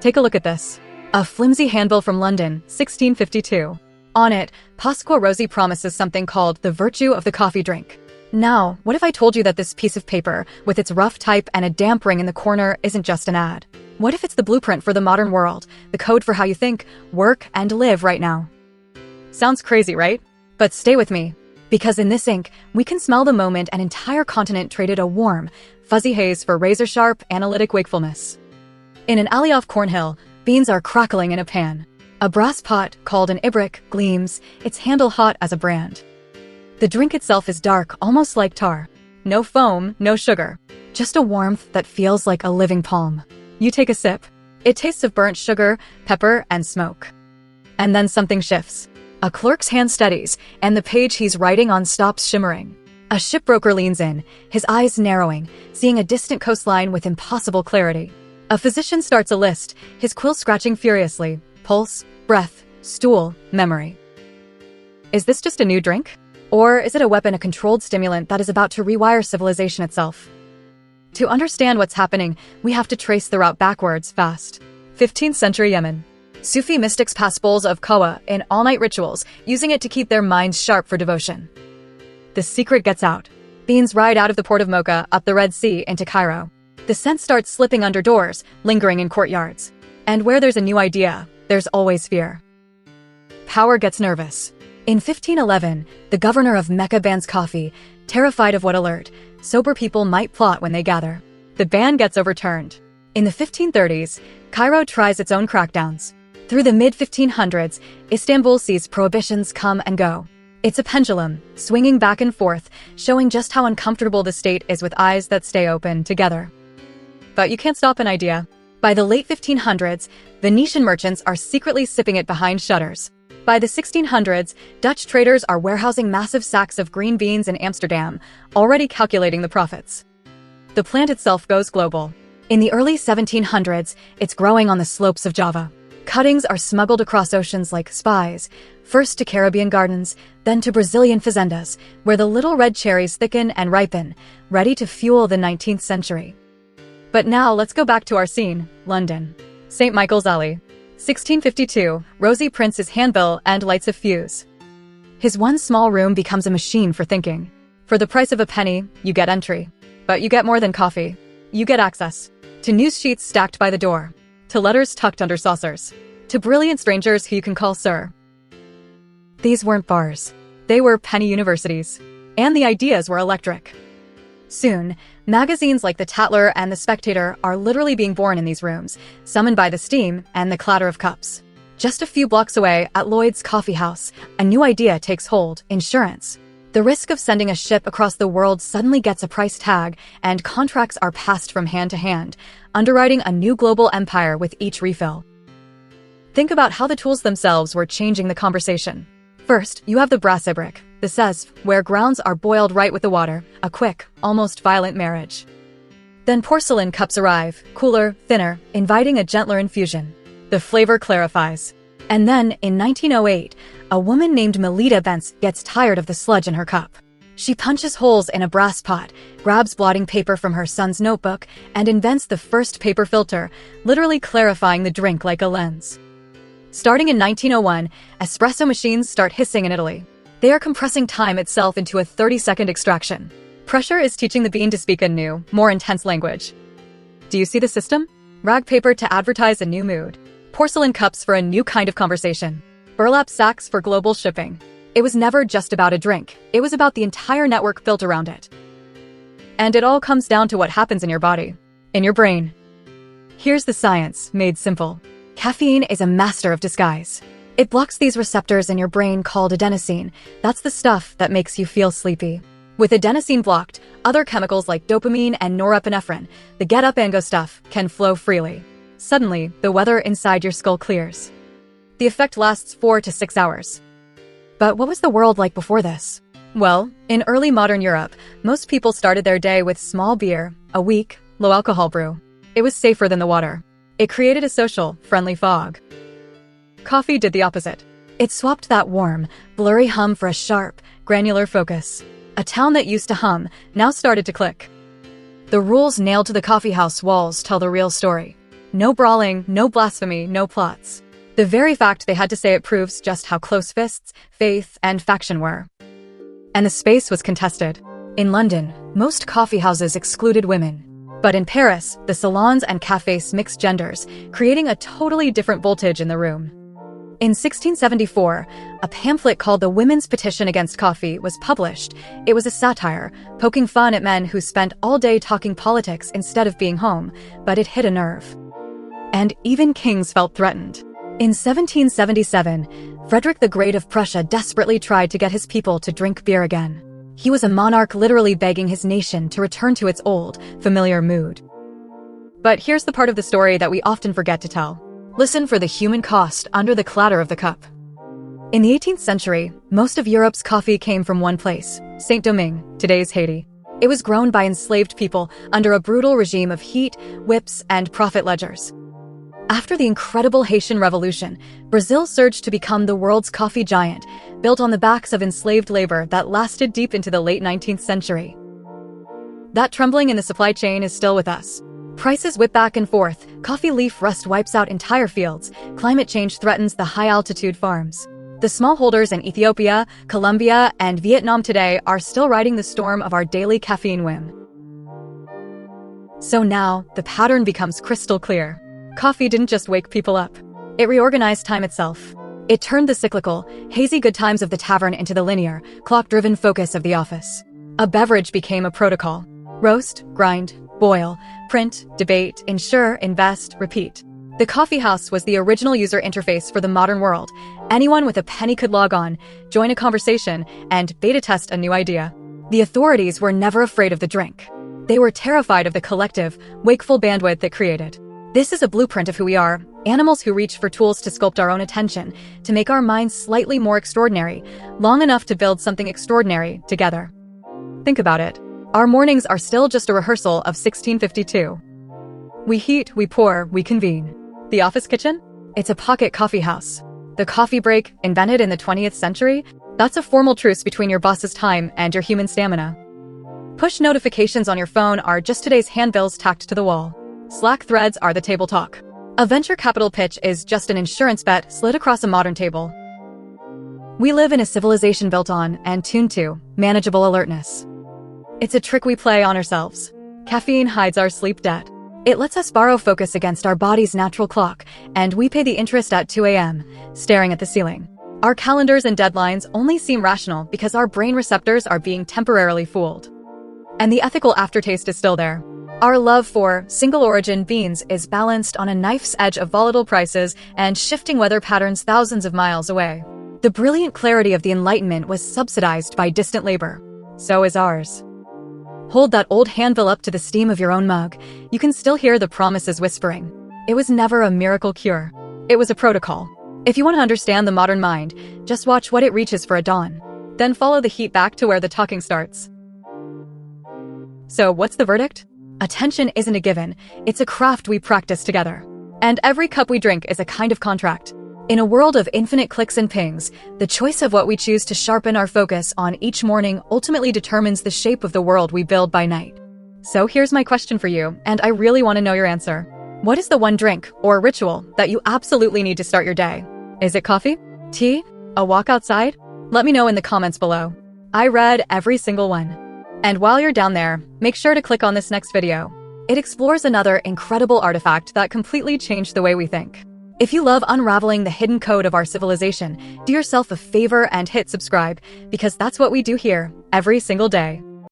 Take a look at this. A flimsy handbill from London, 1652. On it, Pasqua Rosie promises something called the Vertue of the coffee drink. Now, what if I told you that this piece of paper, with its rough type and a damp ring in the corner, isn't just an ad? What if it's the blueprint for the modern world, the code for how you think, work, and live right now? Sounds crazy, right? But stay with me, because in this ink, we can smell the moment an entire continent traded a warm, fuzzy haze for razor-sharp, analytic wakefulness. In an alley off Cornhill, beans are crackling in a pan. A brass pot, called an ibrick, gleams, its handle hot as a brand. The drink itself is dark, almost like tar. No foam, no sugar. Just a warmth that feels like a living palm. You take a sip. It tastes of burnt sugar, pepper, and smoke. And then something shifts. A clerk's hand steadies, and the page he's writing on stops shimmering. A shipbroker leans in, his eyes narrowing, seeing a distant coastline with impossible clarity. A physician starts a list, his quill scratching furiously. Pulse, breath, stool, memory. Is this just a new drink? Or is it a weapon, a controlled stimulant that is about to rewire civilization itself? To understand what's happening, we have to trace the route backwards fast. 15th century Yemen. Sufi mystics pass bowls of kawa in all-night rituals, using it to keep their minds sharp for devotion. The secret gets out. Beans ride out of the port of Mocha, up the Red Sea, into Cairo. The scent starts slipping under doors, lingering in courtyards. And where there's a new idea, there's always fear. Power gets nervous. In 1511, the governor of Mecca bans coffee, terrified of what alert, sober people might plot when they gather. The ban gets overturned. In the 1530s, Cairo tries its own crackdowns. Through the mid-1500s, Istanbul sees prohibitions come and go. It's a pendulum, swinging back and forth, showing just how uncomfortable the state is with eyes that stay open together. But you can't stop an idea. By the late 1500s, Venetian merchants are secretly sipping it behind shutters. By the 1600s, Dutch traders are warehousing massive sacks of green beans in Amsterdam, already calculating the profits. The plant itself goes global. In the early 1700s, it's growing on the slopes of Java. Cuttings are smuggled across oceans like spies, first to Caribbean gardens, then to Brazilian fazendas, where the little red cherries thicken and ripen, ready to fuel the 19th century. But now let's go back to our scene, London. St. Michael's Alley. 1652, Rosie prints his handbill and lights a fuse. His one small room becomes a machine for thinking. For the price of a penny, you get entry. But you get more than coffee. You get access. To news sheets stacked by the door. To letters tucked under saucers. To brilliant strangers who you can call sir. These weren't bars. They were penny universities. And the ideas were electric. Soon, magazines like The Tatler and The Spectator are literally being born in these rooms, summoned by the steam and the clatter of cups. Just a few blocks away, at Lloyd's coffee house, a new idea takes hold: insurance. The risk of sending a ship across the world suddenly gets a price tag, and contracts are passed from hand to hand, underwriting a new global empire with each refill. Think about how the tools themselves were changing the conversation. First, you have the brass ibrick, the sezv, where grounds are boiled right with the water, a quick, almost violent marriage. Then porcelain cups arrive, cooler, thinner, inviting a gentler infusion. The flavor clarifies. And then, in 1908, a woman named Melita Bence gets tired of the sludge in her cup. She punches holes in a brass pot, grabs blotting paper from her son's notebook, and invents the first paper filter, literally clarifying the drink like a lens. Starting in 1901, espresso machines start hissing in Italy. They are compressing time itself into a 30-second extraction. Pressure is teaching the bean to speak a new, more intense language. Do you see the system? Rag paper to advertise a new mood. Porcelain cups for a new kind of conversation. Burlap sacks for global shipping. It was never just about a drink. It was about the entire network built around it. And it all comes down to what happens in your body, in your brain. Here's the science, made simple. Caffeine is a master of disguise. It blocks these receptors in your brain called adenosine. That's the stuff that makes you feel sleepy. With adenosine blocked, other chemicals like dopamine and norepinephrine, the get up and go stuff, can flow freely. Suddenly, the weather inside your skull clears. The effect lasts 4 to 6 hours. But what was the world like before this? Well, in early modern Europe, most people started their day with small beer, a weak, low-alcohol brew. It was safer than the water. It created a social, friendly fog. Coffee did the opposite. It swapped that warm, blurry hum for a sharp, granular focus. A town that used to hum now started to click. The rules nailed to the coffeehouse walls tell the real story. No brawling, no blasphemy, no plots. The very fact they had to say it proves just how close fists, faith, and faction were. And the space was contested. In London, most coffee houses excluded women. But in Paris, the salons and cafes mixed genders, creating a totally different voltage in the room. In 1674, a pamphlet called the Women's Petition Against Coffee was published. It was a satire, poking fun at men who spent all day talking politics instead of being home, but it hit a nerve. And even kings felt threatened. In 1777, Frederick the Great of Prussia desperately tried to get his people to drink beer again. He was a monarch literally begging his nation to return to its old, familiar mood. But here's the part of the story that we often forget to tell. Listen for the human cost under the clatter of the cup. In the 18th century, most of Europe's coffee came from one place, Saint-Domingue, today's Haiti. It was grown by enslaved people under a brutal regime of heat, whips, and profit ledgers. After the incredible Haitian Revolution, Brazil surged to become the world's coffee giant, built on the backs of enslaved labor that lasted deep into the late 19th century. That trembling in the supply chain is still with us. Prices whip back and forth, coffee leaf rust wipes out entire fields, climate change threatens the high-altitude farms. The smallholders in Ethiopia, Colombia, and Vietnam today are still riding the storm of our daily caffeine whim. So now, the pattern becomes crystal clear. Coffee didn't just wake people up. It reorganized time itself. It turned the cyclical, hazy good times of the tavern into the linear, clock-driven focus of the office. A beverage became a protocol. Roast, grind, boil, print, debate, insure, invest, repeat. The coffee house was the original user interface for the modern world. Anyone with a penny could log on, join a conversation, and beta test a new idea. The authorities were never afraid of the drink. They were terrified of the collective, wakeful bandwidth it created. This is a blueprint of who we are, animals who reach for tools to sculpt our own attention, to make our minds slightly more extraordinary, long enough to build something extraordinary together. Think about it. Our mornings are still just a rehearsal of 1652. We heat, we pour, we convene. The office kitchen? It's a pocket coffee house. The coffee break, invented in the 20th century? That's a formal truce between your boss's time and your human stamina. Push notifications on your phone are just today's handbills tacked to the wall. Slack threads are the table talk. A venture capital pitch is just an insurance bet slid across a modern table. We live in a civilization built on, and tuned to, manageable alertness. It's a trick we play on ourselves. Caffeine hides our sleep debt. It lets us borrow focus against our body's natural clock, and we pay the interest at 2 a.m., staring at the ceiling. Our calendars and deadlines only seem rational because our brain receptors are being temporarily fooled. And the ethical aftertaste is still there. Our love for single-origin beans is balanced on a knife's edge of volatile prices and shifting weather patterns thousands of miles away. The brilliant clarity of the Enlightenment was subsidized by distant labor. So is ours. Hold that old handbill up to the steam of your own mug. You can still hear the promises whispering. It was never a miracle cure. It was a protocol. If you want to understand the modern mind, just watch what it reaches for at dawn. Then follow the heat back to where the talking starts. So what's the verdict? Attention isn't a given, it's a craft we practice together. And every cup we drink is a kind of contract. In a world of infinite clicks and pings, the choice of what we choose to sharpen our focus on each morning ultimately determines the shape of the world we build by night. So here's my question for you, and I really want to know your answer. What is the one drink or ritual that you absolutely need to start your day? Is it coffee? Tea? A walk outside? Let me know in the comments below. I read every single one. And while you're down there, make sure to click on this next video. It explores another incredible artifact that completely changed the way we think. If you love unraveling the hidden code of our civilization, do yourself a favor and hit subscribe, because that's what we do here every single day.